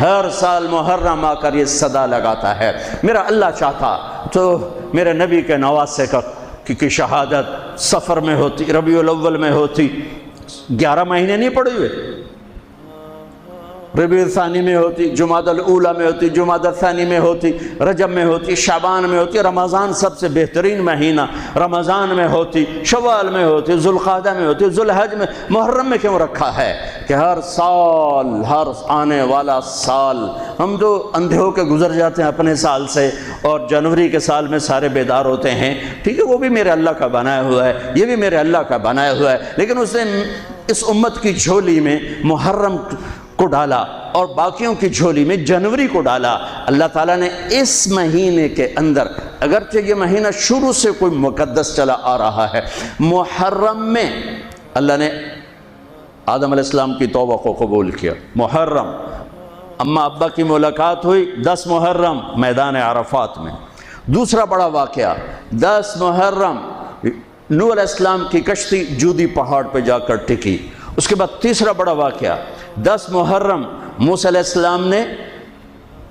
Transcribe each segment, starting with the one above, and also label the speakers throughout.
Speaker 1: ہر سال محرم آ کر یہ صدا لگاتا ہے، میرا اللہ چاہتا تو میرے نبی کے نواسے کی شہادت سفر میں ہوتی، ربیع الاول میں ہوتی، 11 مہینے نہیں پڑے ہوئے، ربیع الثانی میں ہوتی، جمادی الاولیٰ میں ہوتی، جمادی الثانی میں ہوتی، رجب میں ہوتی، شعبان میں ہوتی، رمضان سب سے بہترین مہینہ رمضان میں ہوتی، شوال میں ہوتی، ذوالقعدہ میں ہوتی، ذوالحج میں، محرم میں کیوں رکھا ہے کہ ہر سال، ہر آنے والا سال، ہم تو اندھے ہو کے گزر جاتے ہیں اپنے سال سے، اور جنوری کے سال میں سارے بیدار ہوتے ہیں، ٹھیک ہے، وہ بھی میرے اللہ کا بنایا ہوا ہے، یہ بھی میرے اللہ کا بنایا ہوا ہے، لیکن اس نے اس امت کی جھولی میں محرم کو ڈالا اور باقیوں کی جھولی میں جنوری کو ڈالا۔ اللہ تعالیٰ نے اس مہینے کے اندر، اگرچہ یہ مہینہ شروع سے کوئی مقدس چلا آ رہا ہے، محرم میں اللہ نے آدم علیہ السلام کی توبہ کو قبول کیا۔ محرم، اماں ابا کی ملاقات ہوئی 10 محرم میدان عرفات میں۔ دوسرا بڑا واقعہ 10 محرم نوح علیہ السلام کی کشتی جودی پہاڑ پہ جا کر ٹکی۔ اس کے بعد تیسرا بڑا واقعہ 10 محرم موسیٰ علیہ السلام نے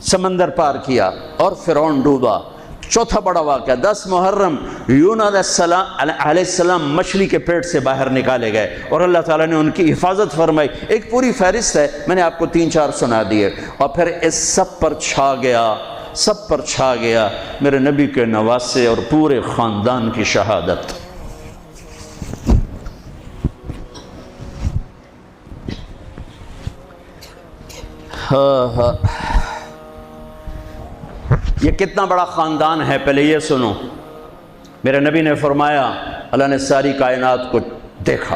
Speaker 1: سمندر پار کیا اور فرعون ڈوبا۔ چوتھا بڑا واقعہ 10 محرم یونس علیہ السلام مچھلی کے پیٹ سے باہر نکالے گئے اور اللہ تعالیٰ نے ان کی حفاظت فرمائی۔ ایک پوری فہرست ہے، میں نے آپ کو 3-4 سنا دیے، اور پھر اس سب پر چھا گیا میرے نبی کے نواسے اور پورے خاندان کی شہادت۔ یہ کتنا بڑا خاندان ہے، پہلے یہ سنو۔ میرے نبی نے فرمایا، اللہ نے ساری کائنات کو دیکھا،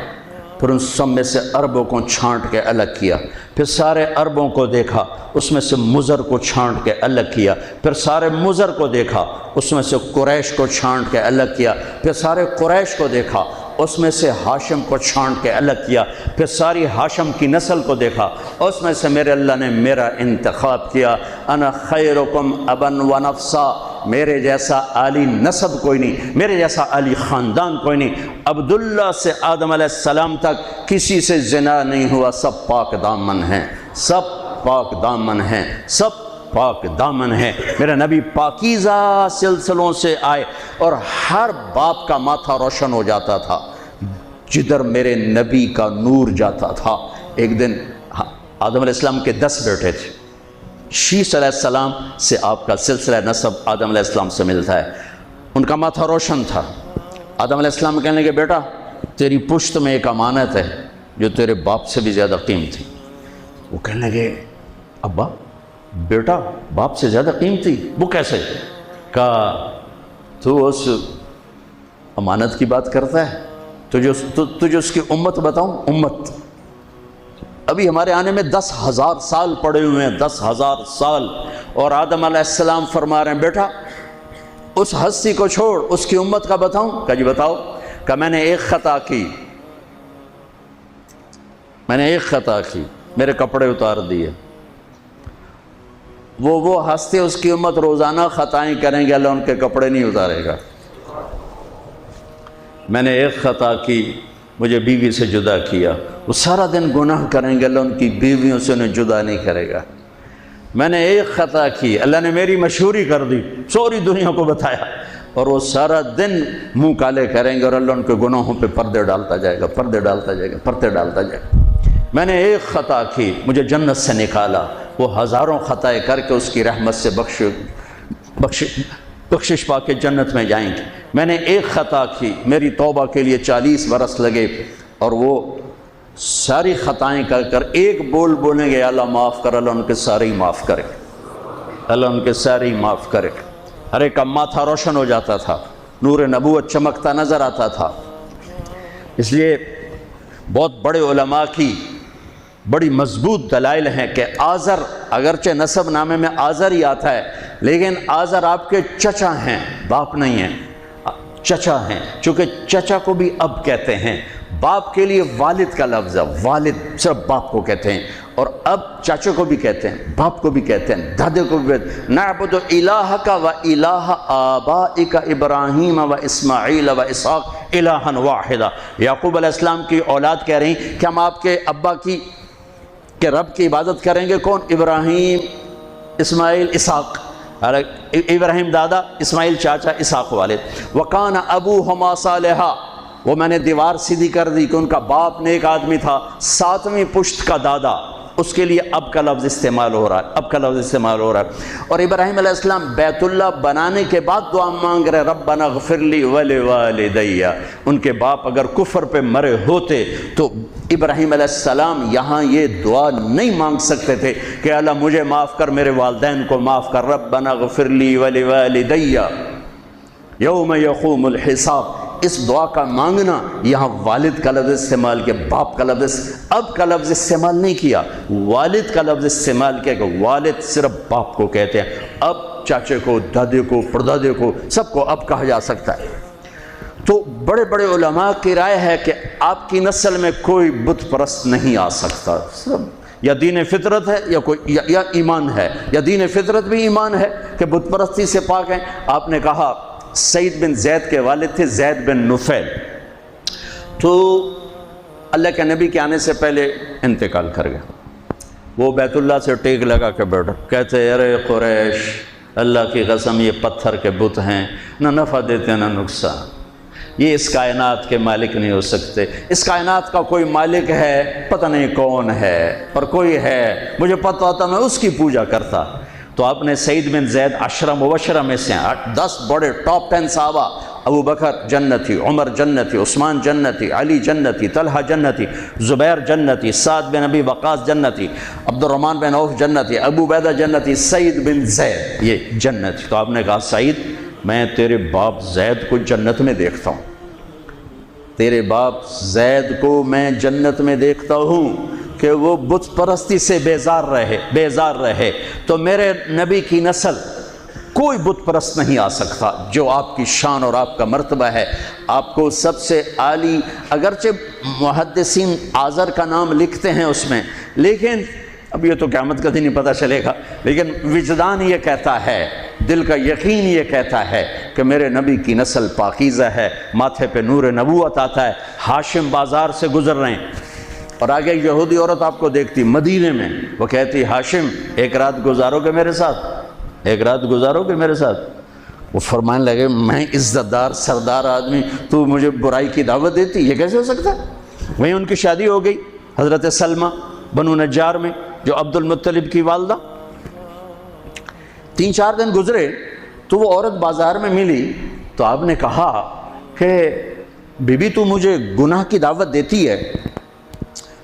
Speaker 1: پھر ان سب میں سے عربوں کو چھانٹ کے الگ کیا، پھر سارے عربوں کو دیکھا، اس میں سے مضر کو چھانٹ کے الگ کیا، پھر سارے مضر کو دیکھا، اس میں سے قریش کو چھانٹ کے الگ کیا، پھر سارے قریش کو دیکھا، اس میں سے ہاشم کو چھانٹ کے الگ کیا، پھر ساری ہاشم کی نسل کو دیکھا، اس میں سے میرے اللہ نے میرا انتخاب کیا۔ انا خیرکم ابن و نفسا، میرے جیسا عالی نسب کوئی نہیں، میرے جیسا عالی خاندان کوئی نہیں۔ عبداللہ سے آدم علیہ السلام تک کسی سے زنا نہیں ہوا، سب پاک دامن ہیں، سب پاک دامن ہیں، سب پاک دامن ہے۔ میرا نبی پاکیزہ سلسلوں سے آئے اور ہر باپ کا ماتھا روشن ہو جاتا تھا جدھر میرے نبی کا نور جاتا تھا۔ ایک دن آدم علیہ السلام کے 10 بیٹے تھے، شیث علیہ السلام سے آپ کا سلسلہ نسب آدم علیہ السلام سے ملتا ہے، ان کا ماتھا روشن تھا۔ آدم علیہ السلام کہنے لگے، بیٹا تیری پشت میں ایک امانت ہے جو تیرے باپ سے بھی زیادہ قیمتی۔ وہ کہنے لگے، ابا بیٹا باپ سے زیادہ قیمتی؟ وہ کیسے؟ کہا تو اس امانت کی بات کرتا ہے، تجھے اس کی امت بتاؤں؟ امت ابھی ہمارے آنے میں 10,000 سال پڑے ہوئے ہیں، 10,000 سال، اور آدم علیہ السلام فرما رہے ہیں، بیٹا اس ہستی کو چھوڑ، اس کی امت کا بتاؤں؟ کہا جی بتاؤ۔ کہا میں نے ایک خطا کی، میرے کپڑے اتار دیے۔ وہ ہستے اس کی امت روزانہ خطائیں کریں گے، اللہ ان کے کپڑے نہیں اتارے گا۔ میں نے ایک خطا کی، مجھے بیوی سے جدا کیا، وہ سارا دن گناہ کریں گے، اللہ ان کی بیویوں سے انہیں جدا نہیں کرے گا۔ میں نے ایک خطا کی، اللہ نے میری مشہوری کر دی، سوری دنیا کو بتایا، اور وہ سارا دن منہ کالے کریں گے اور اللہ ان کے گناہوں پہ پردے ڈالتا جائے گا۔ میں نے ایک خطا کی، مجھے جنت سے نکالا، وہ ہزاروں خطائیں کر کے اس کی رحمت سے بخشش پا کے جنت میں جائیں گے۔ میں نے ایک خطا کی، میری توبہ کے لیے 40 برس لگے، اور وہ ساری خطائیں کر کر ایک بول بولیں گے، اللہ معاف کر، اللہ ان کے سارے ہی معاف کرے، اللہ ان کے سارے ہی معاف کرے۔ ہر ایک کا ماتھا روشن ہو جاتا تھا، نور نبوت چمکتا نظر آتا تھا۔ اس لیے بہت بڑے علماء کی بڑی مضبوط دلائل ہیں کہ آزر، اگرچہ نسب نامے میں آزر ہی آتا ہے، لیکن آزر آپ کے چچا ہیں، باپ نہیں ہیں، چچا ہیں، چونکہ چچا کو بھی اب کہتے ہیں، باپ کے لیے والد کا لفظ ہے، والد صرف باپ کو کہتے ہیں، اور اب چاچوں کو بھی کہتے ہیں، باپ کو بھی کہتے ہیں، دادے کو بھی کہتے ہیں۔ نعبد الہک و الہ آبائک ابراہیم و اسماعیل و اسحاق الہا واحدا۔ یعقوب علیہ السلام کی اولاد کہہ رہی کہ ہم آپ کے ابا کی کہ رب کی عبادت کریں گے کون؟ ابراہیم، اسماعیل، اسحاق۔ ابراہیم دادا، اسماعیل چاچا، اسحاق والد۔ وکان ابوہما صالحا، وہ میں نے دیوار سیدھی کر دی کہ ان کا باپ نیک آدمی تھا، ساتویں پشت کا دادا، اس کے لیے اب کا لفظ استعمال ہو رہا ہے، اب کا لفظ استعمال ہو رہا ہے۔ اور ابراہیم علیہ السلام بیت اللہ بنانے کے بعد دعا مانگ رہے ربنا اغفر لی ولوالدی۔ ان کے باپ اگر کفر پہ مرے ہوتے تو ابراہیم علیہ السلام یہاں یہ دعا نہیں مانگ سکتے تھے کہ اللہ مجھے معاف کر، میرے والدین کو معاف کر، ربنا اغفر لی ولوالدی یوم یقوم الحساب۔ اس دعا کا مانگنا یہاں والد کا لفظ استعمال کیا، باپ کا لفظ، اب کا لفظ استعمال نہیں کیا، والد کا لفظ استعمال کیا کہ والد صرف باپ کو کہتے ہیں، اب چاچے کو، دادے کو، پردادے کو، سب کو اب کہا جا سکتا ہے۔ تو بڑے بڑے علماء کی رائے ہے کہ آپ کی نسل میں کوئی بت پرست نہیں آ سکتا، سب یا دین فطرت ہے یا کوئی یا ایمان ہے، یا دین فطرت بھی ایمان ہے کہ بت پرستی سے پاک ہیں۔ آپ نے کہا سعید بن زید کے والد تھے زید بن نفیل، تو اللہ کے نبی کے آنے سے پہلے انتقال کر گئے۔ وہ بیت اللہ سے ٹیک لگا کے بیٹھا، کہتے ارے قریش، اللہ کی قسم یہ پتھر کے بت ہیں، نہ نفع دیتے نہ نقصان، یہ اس کائنات کے مالک نہیں ہو سکتے، اس کائنات کا کوئی مالک ہے پتہ نہیں کون ہے، اور کوئی ہے مجھے پتہ ہوتا میں اس کی پوجا کرتا۔ تو آپ نے سعید بن زید عشرہ مبشرہ میں سے 10 بڑے ٹاپ 10 صحابہ، ابو بکر جنتی، عمر جنتی، عثمان جنتی، علی جنتی، طلحہ جنتی، زبیر جنتی، سعد بن ابی وقاص جنتی، عبد الرحمن بن عوف جنتی، ابو عبیدہ جنتی، سعید بن زید یہ جنتی۔ تو آپ نے کہا سعید میں تیرے باپ زید کو جنت میں دیکھتا ہوں، تیرے باپ زید کو میں جنت میں دیکھتا ہوں کہ وہ بت پرستی سے بیزار رہے، تو میرے نبی کی نسل کوئی بت پرست نہیں آ سکتا جو آپ کی شان اور آپ کا مرتبہ ہے۔ آپ کو سب سے عالی، اگرچہ محدثین آذر کا نام لکھتے ہیں اس میں، لیکن اب یہ تو قیامت کا دن ہی پتہ چلے گا، لیکن وجدان یہ کہتا ہے، دل کا یقین یہ کہتا ہے کہ میرے نبی کی نسل پاکیزہ ہے، ماتھے پہ نور نبوت آتا ہے۔ ہاشم بازار سے گزر رہے ہیں اور آگے یہودی عورت آپ کو دیکھتی مدینے میں، وہ کہتی ہاشم ایک رات گزارو گے میرے ساتھ، ایک رات گزارو گے میرے ساتھ؟ وہ فرمانے لگے میں عزت دار سردار آدمی، تو مجھے برائی کی دعوت دیتی، یہ کیسے ہو سکتا ہے؟ وہیں ان کی شادی ہو گئی حضرت سلمہ بنو نجار میں، جو عبد المطلب کی والدہ۔ 3-4 دن گزرے تو وہ عورت بازار میں ملی، تو آپ نے کہا کہ بی بی تو مجھے گناہ کی دعوت دیتی ہے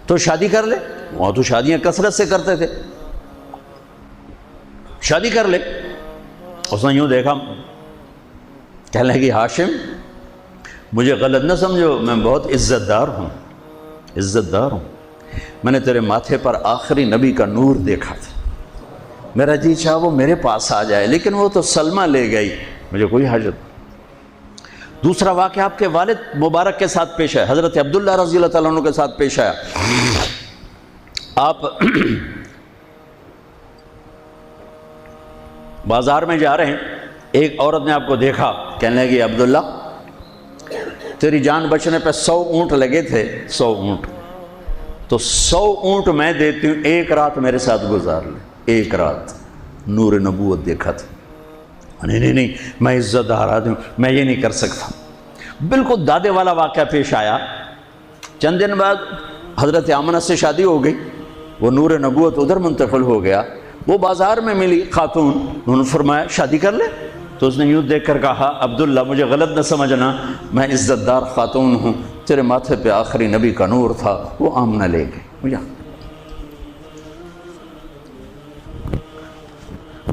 Speaker 1: تو شادی کر لے، وہاں تو شادیاں کثرت سے کرتے تھے، شادی کر لے۔ اس نے یوں دیکھا، کہنے لگی ہاشم مجھے غلط نہ سمجھو، میں بہت عزت دار ہوں، عزت دار ہوں، میں نے تیرے ماتھے پر آخری نبی کا نور دیکھا تھا، میرا جی چاہا وہ میرے پاس آ جائے، لیکن وہ تو سلمہ لے گئی، مجھے کوئی حاجت۔ دوسرا واقعہ آپ کے والد مبارک کے ساتھ پیش آیا، حضرت عبداللہ رضی اللہ تعالیٰ عنہ کے ساتھ پیش آیا۔ آپ بازار میں جا رہے ہیں، ایک عورت نے آپ کو دیکھا، کہنے لگی عبداللہ تیری جان بچنے پہ 100 اونٹ لگے تھے، 100 اونٹ، تو 100 اونٹ میں دیتی ہوں، ایک رات میرے ساتھ گزار لے، ایک رات۔ نور نبوت دیکھا تھا، نہیں نہیں میں عزت دار آدمی ہوں، میں یہ نہیں کر سکتا۔ بالکل دادے والا واقعہ پیش آیا۔ چند دن بعد حضرت آمنہ سے شادی ہو گئی، وہ نور نبوت ادھر منتقل ہو گیا، وہ بازار میں ملی خاتون، انہوں نے فرمایا شادی کر لے، تو اس نے یوں دیکھ کر کہا عبداللہ مجھے غلط نہ سمجھنا، میں عزت دار خاتون ہوں، تیرے ماتھے پہ آخری نبی کا نور تھا، وہ آمنہ لے گئی مجھے۔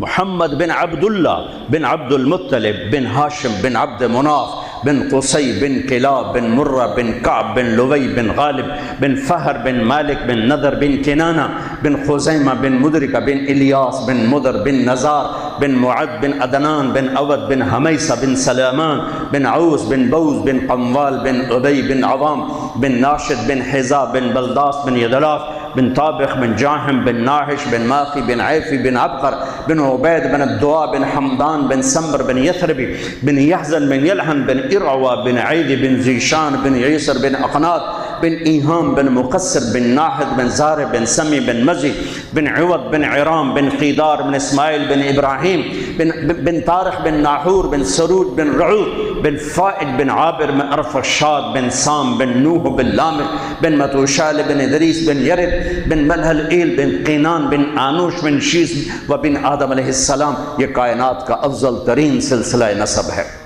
Speaker 1: محمد بن عبداللہ بن عبد المطلب بن ہاشم بن عبد مناف بن قصی بن کلاب بن مرہ بن کعب بن لوی بن غالب بن فہر بن مالک بن نضر بن کنانہ بن خزیمہ بن مدرکہ بن الیاس بن مدر بن نزار بن معد بن عدنان بن اود بن حمیسہ بن سلامان بن عوس بن بوز بن قموال بن عبی بن عوام بن ناشد بن حزا بن بلداس بن یدلاف بن طابخ بن جاہم بن ناحش بن ماخی بن عیفی بن عبقر بن عبید بن الدعاء بن حمدان بن سمر بن یثربی بن یحزن بن یلحن بن ارعوى بن عید بن زیشان بن عیسر بن اقناط بن ایہام بن مقصر بن ناحد بن زارع بن سمی بن مزی بن عوض بن عرام بن قیدار بن اسماعیل بن ابراہیم بن طارق بن ناحور بن سرود بن رعود بن فائد بن عابر بن ارفشاد بن سام بن نوح بن لامع بن متوشال بن ادریس بن یرد بن ملہلئیل بن قینان بن آنوش بن شیس و بن آدم علیہ السلام. یہ کائنات کا افضل ترین سلسلہ نسب ہے.